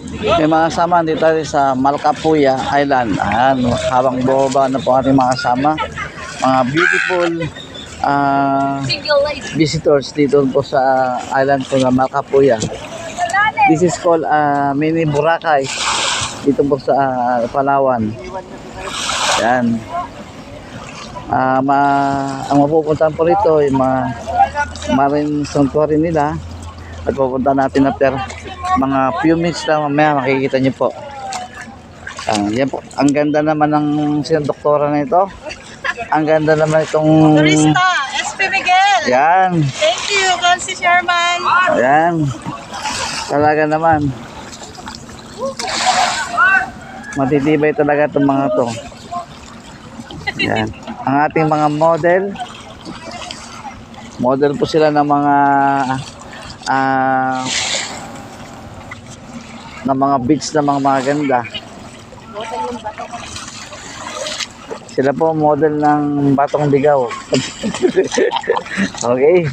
May mga kasama dito tayo sa Malcapuya Island. Ayan, habang bumaba na po ating mga kasama. Mga beautiful visitors dito po sa island po ng Malcapuya. This is called Mini Boracay dito po sa Palawan. Ayan. Ang mapupuntahan po rito yung mga marine sanctuary nila. At pupunta natin after mga few minutes lang mamaya makikita nyo po. Yan po. Ang ganda naman ng doktora na ito. Ang ganda naman itong Turista, SP Miguel. yan. Thank you, Francis Sherman. Ayan. Talaga naman. Matitibay talaga itong mga to. Ayan. Ang ating mga model. Model po sila ng mga beach na mga maganda. Sila po model ng Batong Ligaw. Okay.